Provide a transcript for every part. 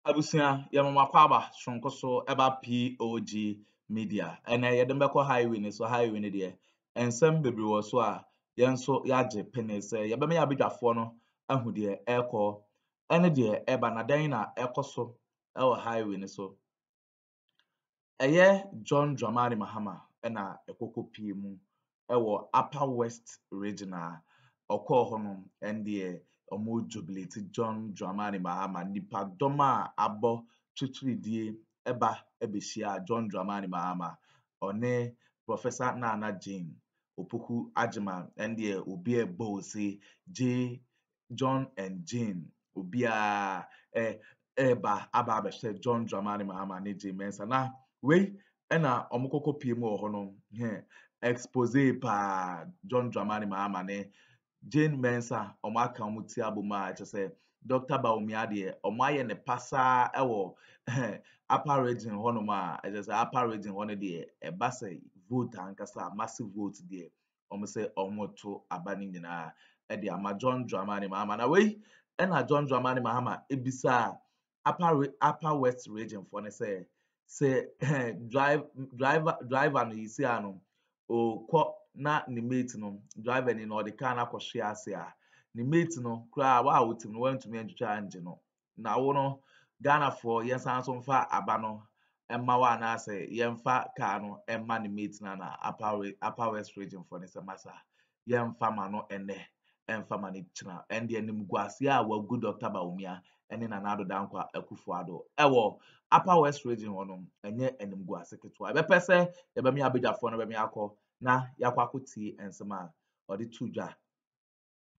Abusia yamama kwaba shonko so eba POG Media ena yedembeko highway ne so highway ne de ensem bebre wo so a yenso yaje pene se yebeme ya bedwafo no ahu de eko ene de eba na dan na ekoso ewo highway ne so eye John Dramani Mahama ena ekoko pie mu ewo Upper West Regional okọ hono ende omo jubilate John Dramani Mahama nipa doma abo tuturidie eba ebeshia John Dramani Mahama one Professor Nana Jane Opoku Ajima ende obi ebo say J John and Jane obia eba aba abehye John Dramani Mahama ne Jane Mensa na we ena omukoko pie mu hono expose pa John Dramani Mahama ne Jane Mensa omaka omuti abuma say Dr. Bawumia de omaye ne pasa ewo upper region hono ma say upper region hono de eba say vote ankasa massive vote de say omoto abani nyina e de ama John Dramani Mahama na we ena John Dramani Mahama ebisa upper west region for ne say driver no isi ano o ko na ni mate no driver ni no the car na kwhwe ase a ni mate no kra wa wotim no want to me ntwa anje no na wo no Ghana for yensan so mfa aba no emma wa na ase yemfa car no emma ni mate na upper west region for ne semasa yemfa ma no ene emfa ma ni china ende enim guase a wa good Dr. Bawumia ene na Addo dankwa Akuffo Addo ewo upper west region hono enye enim guase ketwa be pese ye be me abedafo no be me akọ na yakwa kuti ensema odi tujwa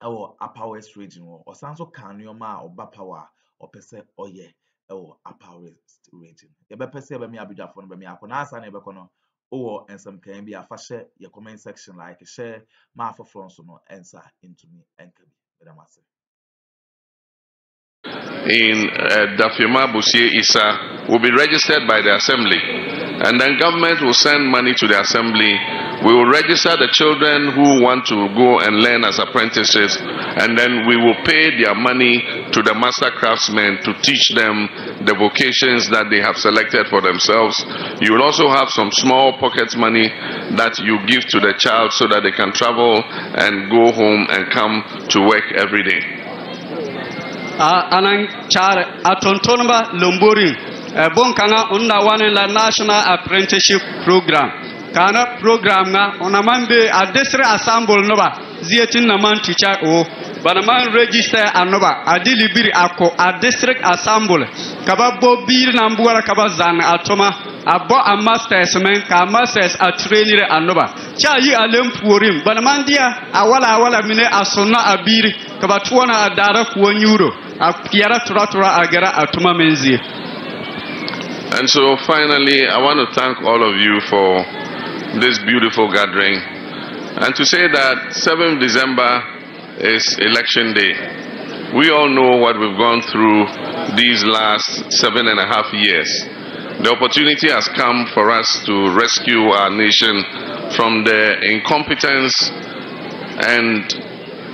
ewo upper west region wo osanso kannioma oba power opese oye ewo upper west region ye be pese be me abedafo no be me akọ na asa na ye be kono owo ensem kan bi afahye ye comment section like share ma afofro so no ensa into me enkabi bedamase in Dafima Busie Isa will be registered by the assembly, and then government will send money to the assembly. We will register the children who want to go and learn as apprentices, and then we will pay their money to the master craftsmen to teach them the vocations that they have selected for themselves. You will also have some small pocket money that you give to the child so that they can travel and go home and come to work every day. Anan char atontonba lombori bon kanga unda wane la National Apprenticeship Program kana program nga onamambe a district assemble noba zietin naman teacher o banaman register anoba adilibiri ako a district assemble kaba bo bir nambuara kaba zan atoma abo a masters men ka masters a trainer anoba cha yi alem puorim banaman dia awala mine asonna abiri kaba tuona adara kuo nyuro akiara turatura agara atuma menzie. And so finally I want to thank all of you for this beautiful gathering and to say that 7th December is election day. We all know what we've gone through these last 7.5 years. The opportunity has come for us to rescue our nation from the incompetence and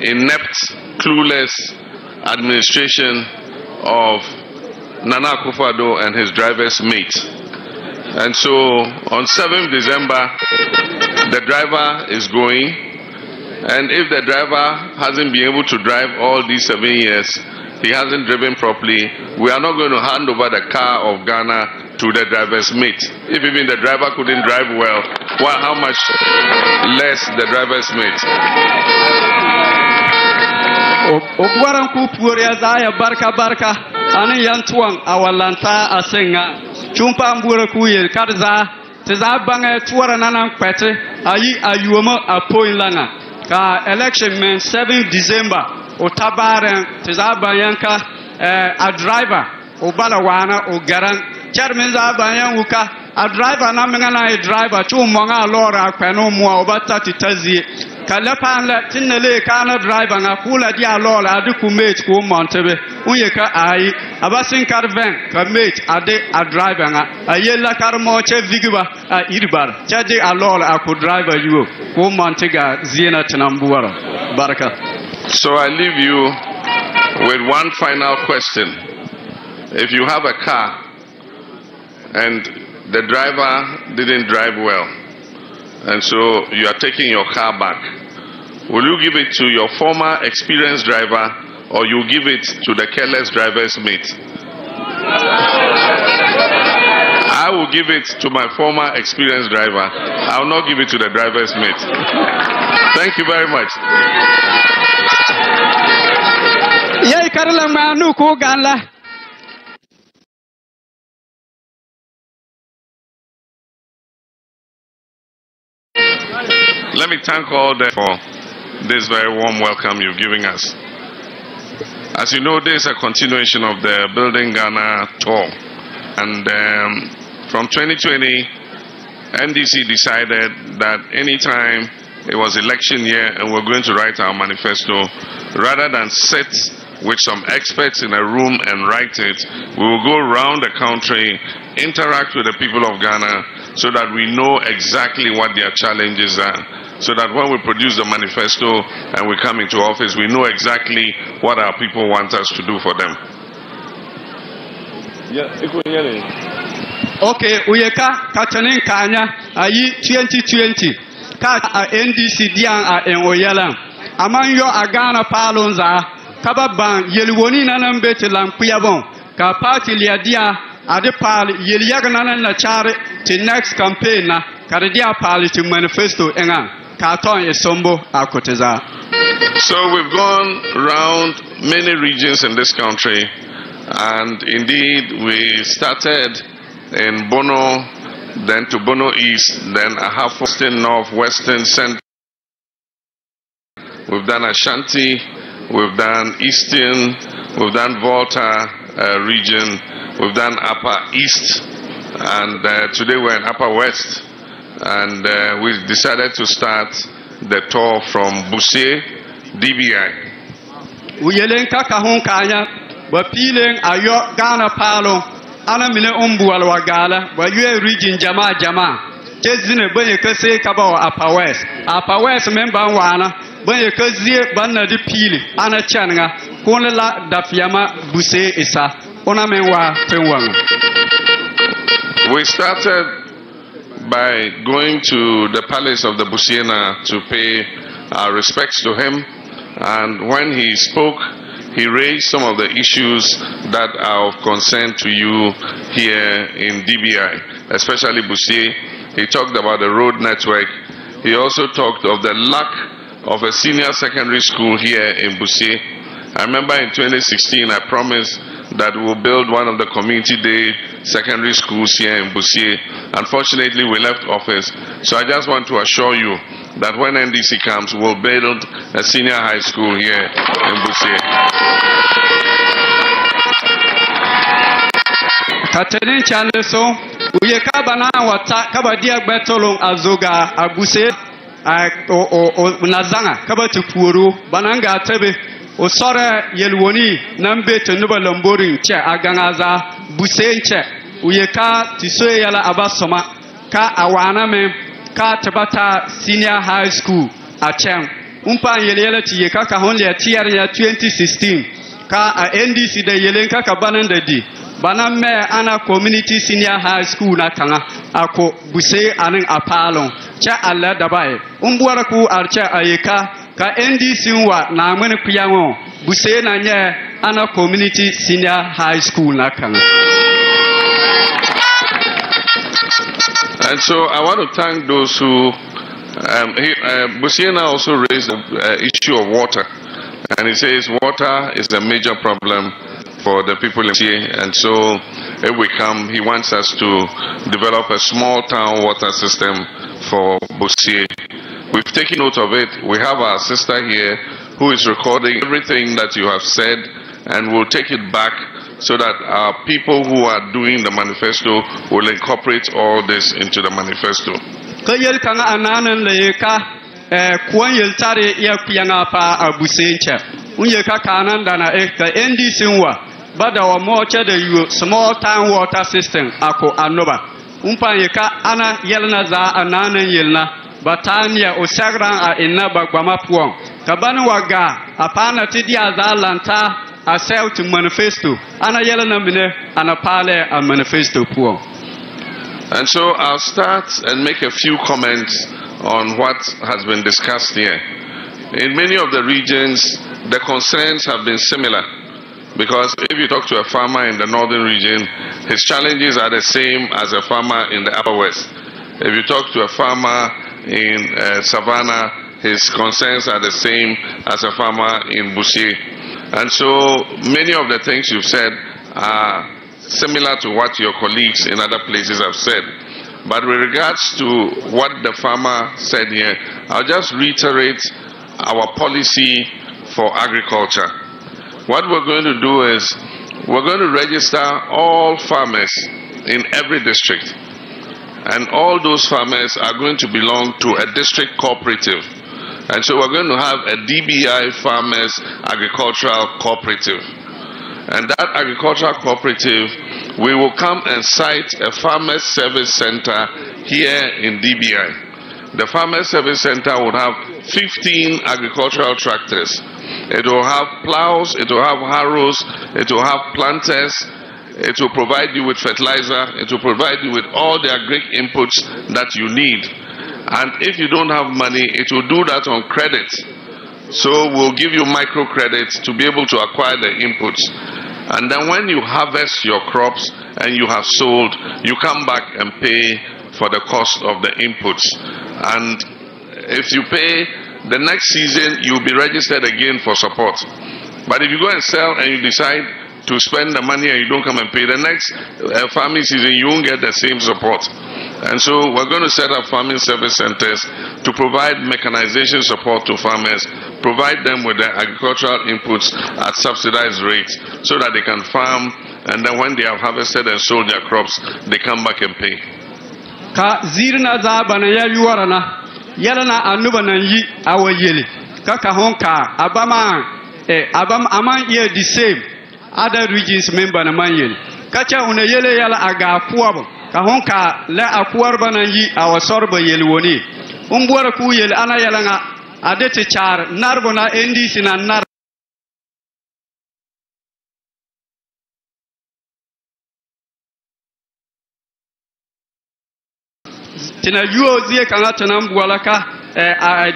inept, clueless administration of Nana Akuffo Addo and his driver's mate. And so on 7th December, the driver is going, and if the driver hasn't been able to drive all these 7 years, he hasn't driven properly, we are not going to hand over the car of Ghana to the driver's mate. If even the driver couldn't drive well, how much less the driver's mate? Ogwaran ku puria zaya barka ani yantuan awalanta asenga chumpa mbura ku ye karza tza banga tuara nanan kwete ayi ayuoma apoilanga ka election men 7 December otabaren tza bayanka a driver obala wana ogaran charmen za bayan wuka a driver na mengana a driver chumonga lora kweno muwa obata titazi kalepan la tinele kana driver nga kula dia lola adiku mate ko montebe unye ka ai abasin karven ka mate ade a driver nga ayela karmo che vigiba a irbar chaje a lola aku driver you ko montega ziena tinambuara baraka. So I leave you with one final question. if you have a car and the driver didn't drive well, and so you are taking your car back, will you give it to your former experienced driver or you give it to the careless driver's mate? I will give it to my former experienced driver. I will not give it to the driver's mate. Thank you very much. Let me thank all them for this very warm welcome you've given us. As you know, this is a continuation of the Building Ghana tour. And from 2020, NDC decided that anytime it was election year and we're going to write our manifesto, rather than sit with some experts in a room and write it, we will go around the country, interact with the people of Ghana so that we know exactly what their challenges are. So that when we produce the manifesto and we come into office, we know exactly what our people want us to do for them. Okay, uyeka katanin kanya ayi 2020 ka NDC dian a enwoyala amanyo agana palonza kababan yeliwoni nanan beti lampiyabon ka party liadia ade pal yeliyaga nanan na chare to next campaign na karadia pal to manifesto enga katon esombo akoteza. So we've gone around many regions in this country, and indeed we started in Bono, then to Bono East, then Ahafo, Western North, Western Central. We've done Ashanti, we've done Eastern, we've done Volta region, we've done Upper East, and today we're in Upper West. And we decided to start the tour from Busie, DBI. Uyelenka kahun kanya, wapilen ayo Ghana palo, ana mine umbual wagala, wayue region jama. Jezine banye kase kabawa Upper West. Upper West member wana, banye kazie banna di pili, ana changa, kone la dafyama Busie isa, ona menwa fenwang. We started by going to the palace of the Busiena to pay our respects to him, and when he spoke, he raised some of the issues that are of concern to you here in DBI, especially Busie. He talked about the road network. He also talked of the lack of a senior secondary school here in Busie. I remember in 2016 I promised that we'll build one of the community day secondary schools here in Busie. Unfortunately, we left office. So I just want to assure you that when NDC comes, we'll build a senior high school here in Busie. Katerin Chandeso, uyekabana wata kabadia betolong azoga abuse o nazanga kabatu puru bananga tebe osore yelwoni nambe tenuba lamborin che agangaza busenche uyeka tisoye yala abasoma ka awana me ka tabata senior high school achem umpa yele tiyeka ka honle tiar ya 2016 ka a NDC de yelenka ka bananda di banamme ana community senior high school na kanga ako buse anin apalon cha alla dabai umbuara ku archa ayeka ka NDC wa na amene kuyango buse na nye ana community senior high school na kanga. And so I want to thank those who Busiena also raised the issue of water, and he says water is a major problem for the people in Busie, and so if we come, he wants us to develop a small town water system for Busie. We've taken note of it. We have our sister here who is recording everything that you have said, and we'll take it back so that our people who are doing the manifesto will incorporate all this into the manifesto. Bada mocha the small town water system ako anoba umpanyeka ana yelna za anana yelna batania osagran a inna bagbama puon kabanu waga apana tidia za lanta a sell to manifesto. Ana yela na mine ana pale a manifesto poor. And so I'll start and make a few comments on what has been discussed here. In many of the regions, the concerns have been similar. Because if you talk to a farmer in the northern region, his challenges are the same as a farmer in the upper west. If you talk to a farmer in Savannah, his concerns are the same as a farmer in Busie. And so many of the things you've said are similar to what your colleagues in other places have said. But with regards to what the farmer said here, I'll just reiterate our policy for agriculture. What we're going to do is we're going to register all farmers in every district. And all those farmers are going to belong to a district cooperative. And so we're going to have a DBI Farmers Agricultural Cooperative. And that agricultural cooperative, we will come and site a Farmers Service Center here in DBI. The Farmers Service Center would have 15 agricultural tractors. It will have plows, it will have harrows, it will have planters, it will provide you with fertilizer, it will provide you with all the agri inputs that you need. And if you don't have money, it will do that on credit. So we'll give you microcredits to be able to acquire the inputs. And then when you harvest your crops and you have sold, you come back and pay for the cost of the inputs. And if you pay, the next season you'll be registered again for support. But if you go and sell and you decide to spend the money and you don't come and pay, the next farming season you won't get the same support. And so we're going to set up farming service centers to provide mechanization support to farmers, provide them with the agricultural inputs at subsidized rates so that they can farm, and then when they have harvested and sold their crops, they come back and pay. Ka zirna za bana ya yuwarana yalana anuba nan yi awa yele kaka honka abam aman ye the same other regions member na man yele kacha una yele yala aga kuwabo ka honka la akuwar banan yi awa sorba yele woni umbuwar ku yele ana yala nga adete char narbo na NDC na nar tina yuo zie kanga tanam bualaka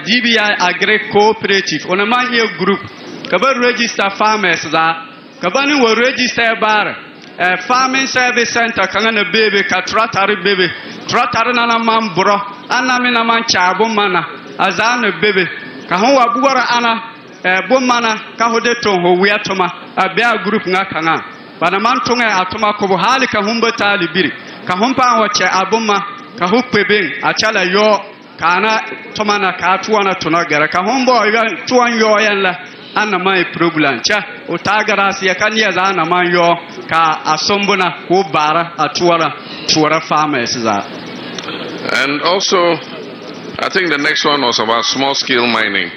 DBI Agri Cooperative on a man year group kaba register farmers za kaba ni wo register bar farming service center kanga na bebe ka tratari bebe tratari na man bro anami na man chabo mana azana bebe ka ho wa buara ana bo mana ka hode ton ho wi atoma abia group nga kanga bana man tonga atoma ko hali ka humba talibiri ka humpa ho che aboma ka hukpeben achala yo kana tomana ka tuana tunagara ka hombo tuan yo yanla anna mai problem cha utagara sia kanya za na man yo ka asombona ko bara atuara farmers za. And also I think the next one was about small scale mining.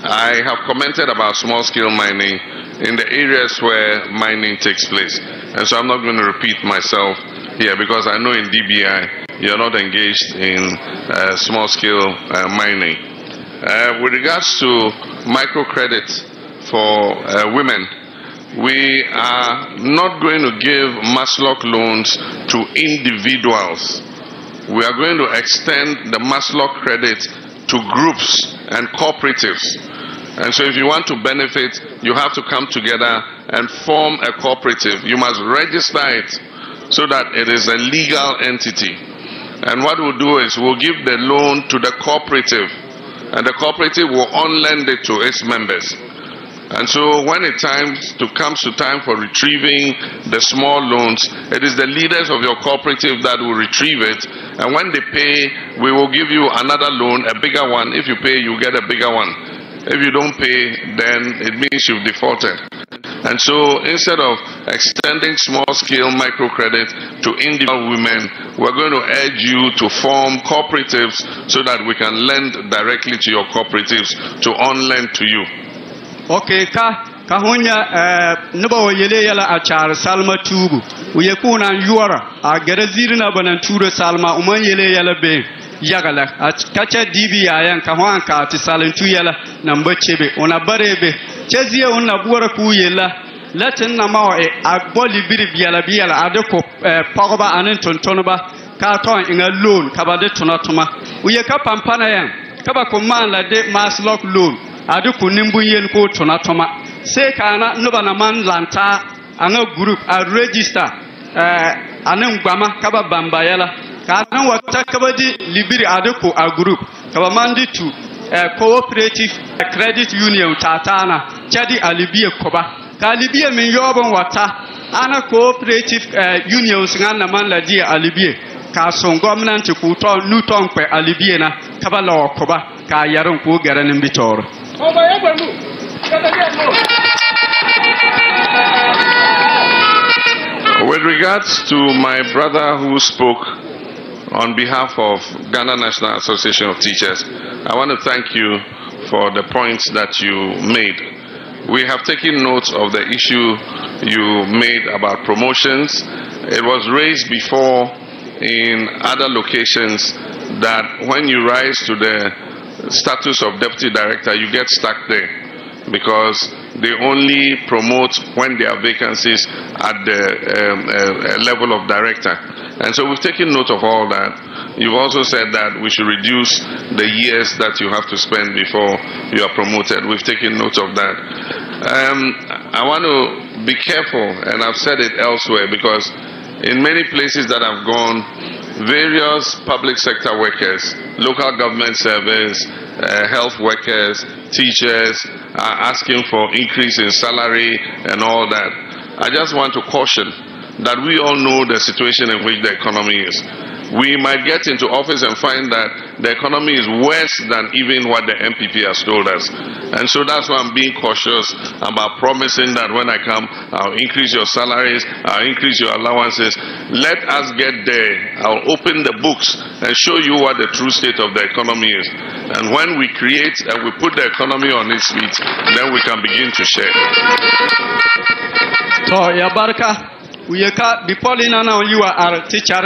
I have commented about small scale mining in the areas where mining takes place, and so I'm not going to repeat myself here because I know in DBI you're not engaged in small-scale mining. With regards to microcredit for women, we are not going to give Maslock loans to individuals. We are going to extend the Maslock credit to groups and cooperatives. And so if you want to benefit, you have to come together and form a cooperative. You must register it so that it is a legal entity. And what we'll do is we'll give the loan to the cooperative, and the cooperative will on-lend it to its members. And so when it comes to time for retrieving the small loans, it is the leaders of your cooperative that will retrieve it. And when they pay, we will give you another loan, a bigger one. If you pay, you get a bigger one. If you don't pay, then it means you've defaulted. And so instead of extending small-scale microcredit to individual women, we're going to urge you to form cooperatives so that we can lend directly to your cooperatives to on-lend to you. Okay, kahunya nuba yele yala achar salma tubu uyekuna yuara agerezirina banantura salma uman yele yala be yagala kacha DBI yan kahwanka ti salentu yala namba chebe ona barebe chezie ona buara ku yela letin na ma a boli biri biala ade ko pogba anin tontonba ka ton inga loan ka ba de tonatoma uye ka pampana yan ka ba ko man la de mass lock loan ade ko nimbu yen ko tonatoma se kana no ba na man lanta anga group a register anin gbama ka ba bamba yala kana wata ka ba di libiri ade ko a group ka ba man di tu cooperative credit union tatana chadi alibiye koba ka alibiye min yobon wata ana cooperative unions ngana man la dia alibiye ka son gwamnati ku to nuton pe alibiye na kabala koba ka yaron ku garanin bitoro With regards to my brother who spoke on behalf of Ghana National Association of Teachers, I want to thank you for the points that you made. We have taken note of the issue you made about promotions. It was raised before in other locations that when you rise to the status of deputy director, you get stuck there because they only promote when there are vacancies at the level of director. And so we've taken note of all that. You've also said that we should reduce the years that you have to spend before you are promoted. We've taken note of that. I want to be careful, and I've said it elsewhere, because in many places that I've gone, various public sector workers, local government service, health workers, teachers are asking for increase in salary and all that. I just want to caution that we all know the situation in which the economy is. We might get into office and find that the economy is worse than even what the NPP has told us. And so that's why I'm being cautious about promising that when I come, I'll increase your salaries, I'll increase your allowances. Let us get there. I'll open the books and show you what the true state of the economy is. And when we create and we put the economy on its feet, then we can begin to share. So, Yabarka, we are Bipolina now, you are our teacher.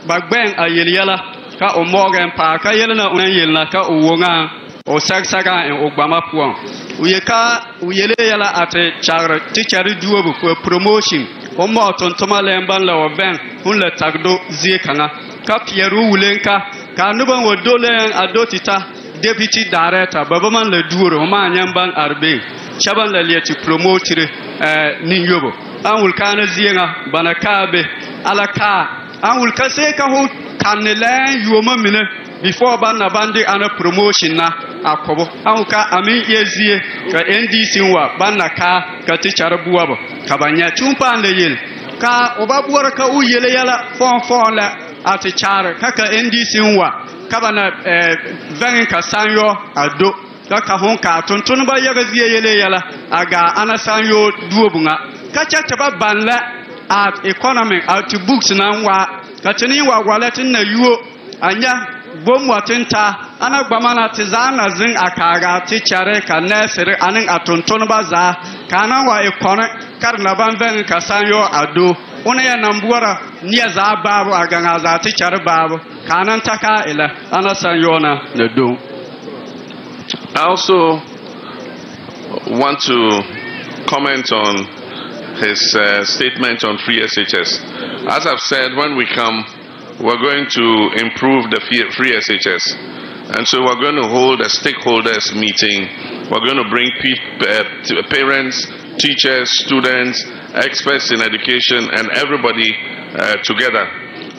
Bagbang a yeliala ka o morgan pa ka yelna una yelna ka o wonga o sagsaga en ogbama puan uyele yala ate char teacher duobu ko promotion o mo tontoma lemban la oben hun le tagdo zie kana ka pieru wulenka ka nuban wodolen adotita deputy director babaman le duoro ma nyamban arbe shaban la lieti promoter ninyobo anwul kana zienga banakabe alaka anwul kase ka ho kanela yoma mine before banna bandi ana promotion na akobo anwuka amin yezie ka NDC wa banna ka teacher buwabo kabanya chumpa ndeyel ka obabuwar ka uyele yala fon la atichar ka NDC wa kabana vengin ka sanyo Addo ka hon ka tontun ba yaga yele yala aga ana sanyo duobunga kacha taba banla at economic at books na wa katini wa walatin na yuo anya bom watinta ana gbamana tizana zin akaga tichare ka nesere anin atonton baza kana wa economic karna banven kasanyo Addo ona ya nambuara niya za babu aganga za tichare babu kanan taka ila ana sanyo na do. I also want to comment on his statement on free SHS. As I've said, when we come, we're going to improve the free SHS. And so we're going to hold a stakeholders meeting. We're going to bring parents, teachers, students, experts in education, and everybody together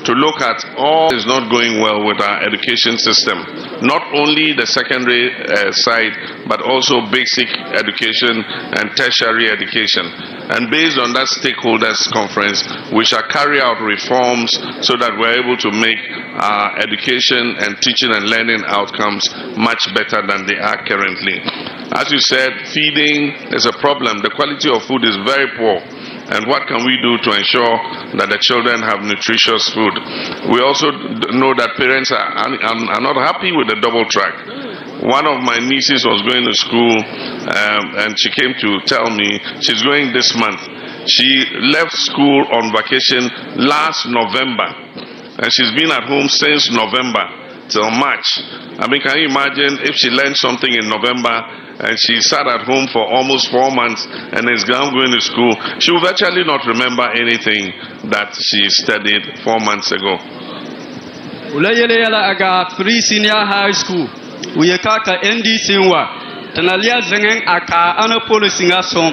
to look at all is not going well with our education system. Not only the secondary side, but also basic education and tertiary education. And based on that stakeholders conference, we shall carry out reforms so that we're able to make our education and teaching and learning outcomes much better than they are currently. As you said, feeding is a problem. The quality of food is very poor. And what can we do to ensure that the children have nutritious food? We also know that parents are not happy with the double track. One of my nieces was going to school and she came to tell me she's going this month. She left school on vacation last November and she's been at home since November till March. I mean, can you imagine if she learned something in November and she sat at home for almost 4 months and is now going to school, she will virtually not remember anything that she studied 4 months ago. Ulayela aga free senior high school. Uyekaka NDC wa. Tanalia zengen aka ana policy nga som.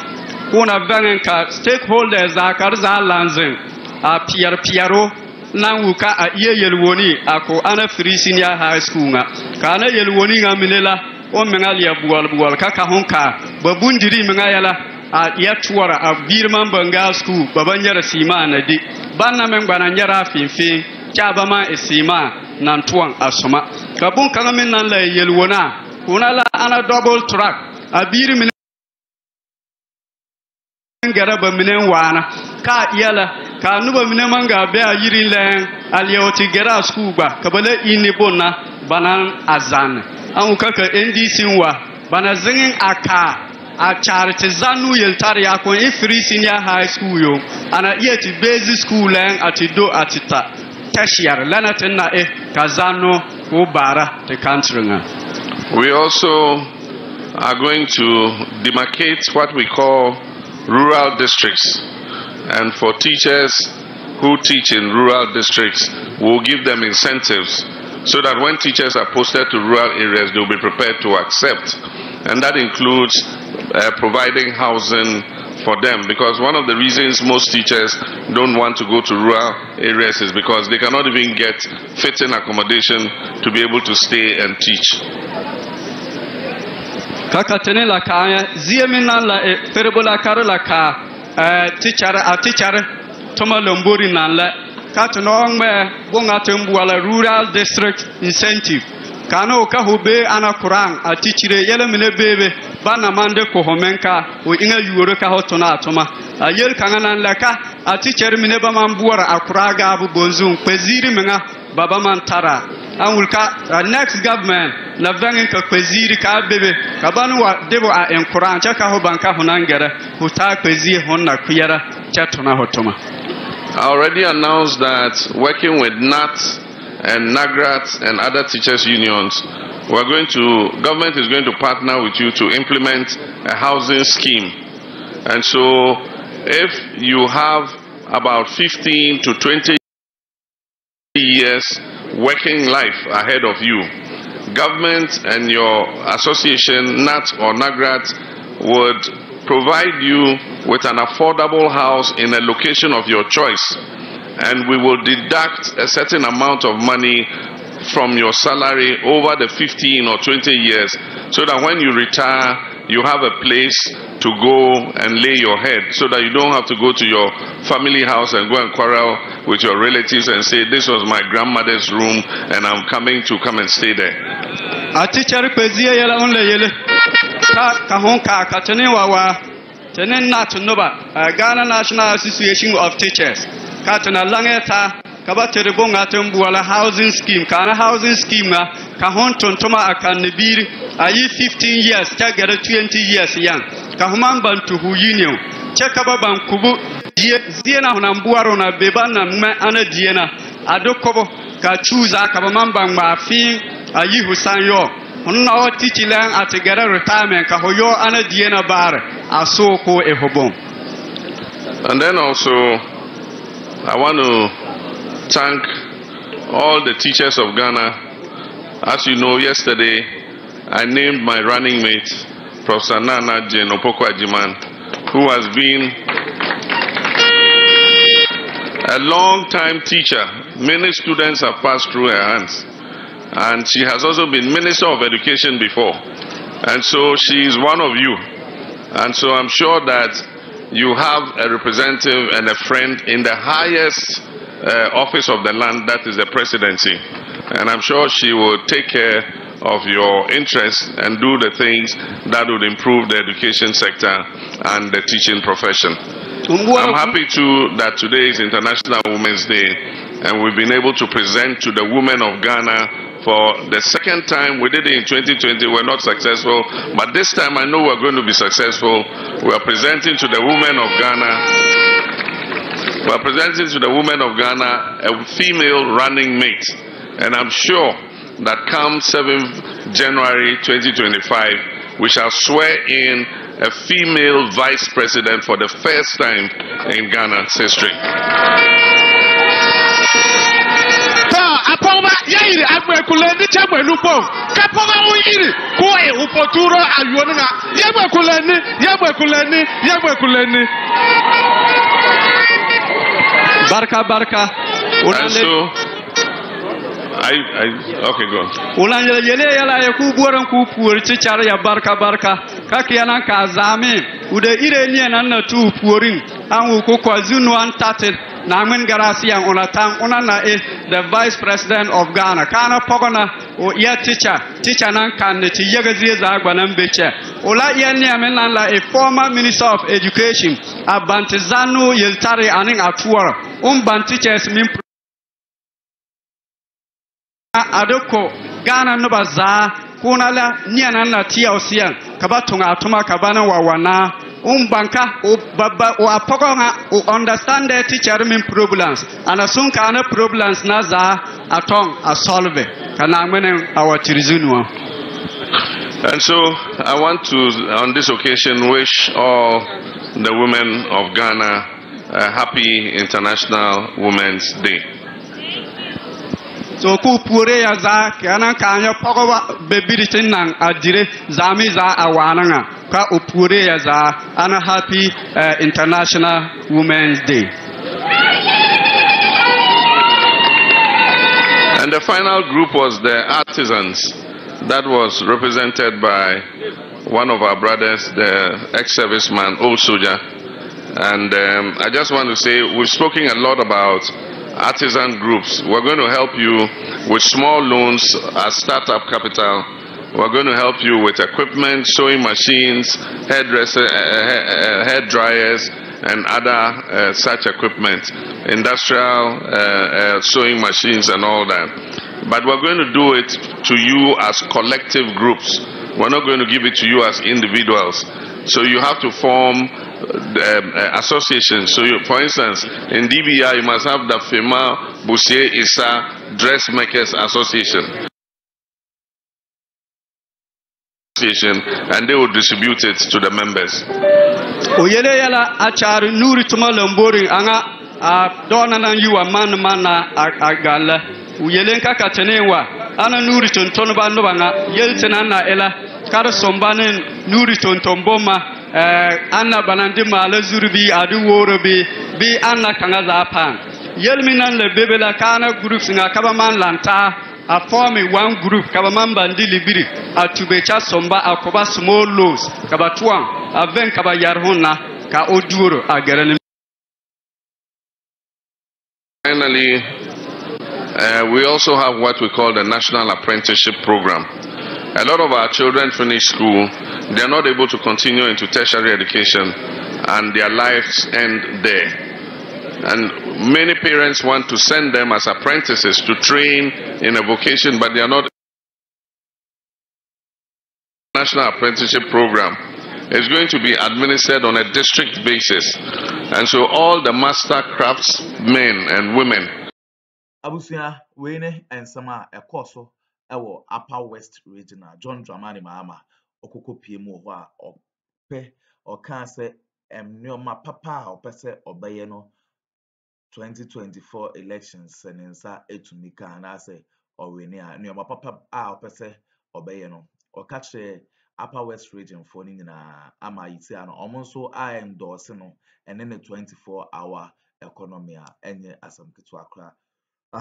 Kuna vangen ka stakeholders akarza lanzen. A Piero nanguka a yelwoni ako ana free senior high school nga. Kana yelwoni nga minela o mengali ya buwal kaka honka babundiri mengayala a yatwara a birman banga school babanyara sima na di banna mengbana nyara finfin chabama esima nan tuan asoma kabun kanga min nan la yelwona kunala ana double track a birmin garaba minen wana ka yala ka nuba minen manga be a yirin len aliyoti gara school ba kabale ini bonna banan azan an kaka NDC wa bana zingin aka a charity zanu yeltari akon free senior high school yo ana yeti basic school len atido atita tertiary lanatin na kazano ko bara te country nga. We also are going to demarcate what we call rural districts, and for teachers who teach in rural districts, we'll give them incentives so that when teachers are posted to rural areas, they'll be prepared to accept. And that includes providing housing for them, because one of the reasons most teachers don't want to go to rural areas is because they cannot even get fitting accommodation to be able to stay and teach. Kakatene la kaya ziemina la ferbola karola ka teacher toma lombori nan la katonong me bonga tembuala rural district incentive kano ka hobe ana kurang a teachire yele mine bebe bana mande ko homenka o inga yuro ka hotona atoma a yel kangana la ka a teacher mine ba man buara akuraga bu bonzun peziri menga baba man tara anwulka next government na vangin ka kweziri ka bebe ka banu wa debo a encourage ka ho banka honangere huta kwezi honna kuyara chatuna hotoma. I already announced that working with NAT and NAGRAT and other teachers unions, government is going to partner with you to implement a housing scheme. And so if you have about 15 to 20 years working life ahead of you, government and your association, NAT or NAGRAT, would provide you with an affordable house in a location of your choice, and we will deduct a certain amount of money from your salary over the 15 or 20 years, so that when you retire, you have a place to go and lay your head, so that you don't have to go to your family house and go and quarrel with your relatives and say, this was my grandmother's room and I'm coming to come and stay there. Ghana National Association of Teachers Katana Langeta Kabatere Bonga Tembuala housing scheme Kana housing scheme Kahon Tontoma Akanibiri ayi 15 years Chagara 20 years young Kahuman Bantu Union Chekaba Bankubu Diena Honambuaro na Bebana Ana Diena Addo Ka Chuza Kabamambang Mafin ayi Husanyo Unna teaching at together retirement Kahoyo Ana Diena Bar Asoko Ehobon. And then also I want to thank all the teachers of Ghana. As you know, yesterday I named my running mate, Professor Nana Jane Opoko Ajiman, who has been a long-time teacher. Many students have passed through her hands. And she has also been Minister of Education before. And so she is one of you. And so I'm sure that you have a representative and a friend in the highest office of the land, that is the presidency. And I'm sure she will take care of your interests and do the things that would improve the education sector and the teaching profession. I'm happy too that today is International Women's Day, and we've been able to present to the women of Ghana for the second time. We did it in 2020, we're not successful, but this time I know we're going to be successful. We are presenting to the women of Ghana, a female running mate, and I'm sure that come 7th January 2025, we shall swear in a female vice president for the first time in Ghana's history. Apoma yairi agbekuleni chagbelupo kapoma uyiri koe upoturo ayonga yagbekuleni barka And so okay, go. Ulanjele yele yala ya kuburan kupuor chichara ya barka kakiana kazame ude ire na tu puorin an ko kwazunu an tatin na men garasi an onatan onana is the vice president of Ghana kana pogona o ya teacher nan kan ne ti yagazie za agbanan beche ola ya ne amen la a former minister of education abantizano yeltare anin atuara teachers min Addo Ghana no baza kuna la nyana na tia osian kabatunga atuma kabana wawana banka o baba o apogonga o understand the teacher min problems and asun kana problems na za atong a solve kana menen our tirizunwa. And so I want to on this occasion wish all the women of Ghana a happy International Women's Day. So ku pure ya za kana kanya pogowa bebiritin nan adire zami za awananga ka upure ya za ana happy International Women's Day. And the final group was the artisans that was represented by one of our brothers, the ex-serviceman, old soldier. And I just want to say we've spoken a lot about artisan groups. We're going to help you with small loans as startup capital. We're going to help you with equipment, sewing machines, hair dryers, and other such equipment, industrial sewing machines and all that. But we're going to do it to you as collective groups. We're not going to give it to you as individuals. So you have to form associations. So for instance, in DBI, you must have the FEMA Boussier Issa Dressmakers Association. And they will distribute it to the members. Oyele yala achari nuri tumalambori anga dona na yuwa mana agala. Uyele nka katenewa ana nuri tonton ba no banga yeltena na ela kar sombane nuri tonton boma anna banandi mala zurbi adu worobi bi anna kanga zapan yelminan le bebela kana groups nga kaba man lanta a form one group kaba man bandi libiri atubecha somba akoba small loans kaba tuan aven kaba yarhuna ka oduro agerani. Finally, we also have what we call the National Apprenticeship Program. A lot of our children finish school, they are not able to continue into tertiary education, and their lives end there. And many parents want to send them as apprentices to train in a vocation, but they are not. The National Apprenticeship Program is going to be administered on a district basis. And so all the master craftsmen and women. Abusia wene ensama ekoso ewo Upper West Regional John Dramani Mahama okoko piemu ho a ope oka se nneoma papa a opese obeye no 2024 elections senensa etumika na se owene a nneoma papa a opese obeye no oka che Upper West Region for ni na ama yiti ano omonso a endorse no ene ne 24-hour economy a enye asamketu akra. I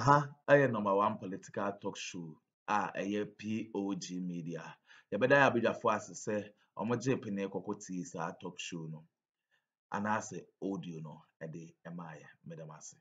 #1 political talk show a POG Media. Yabeda ya bidja for as say omoje pene kokoti sa talk show no. Anase audio no ede emaye medamase.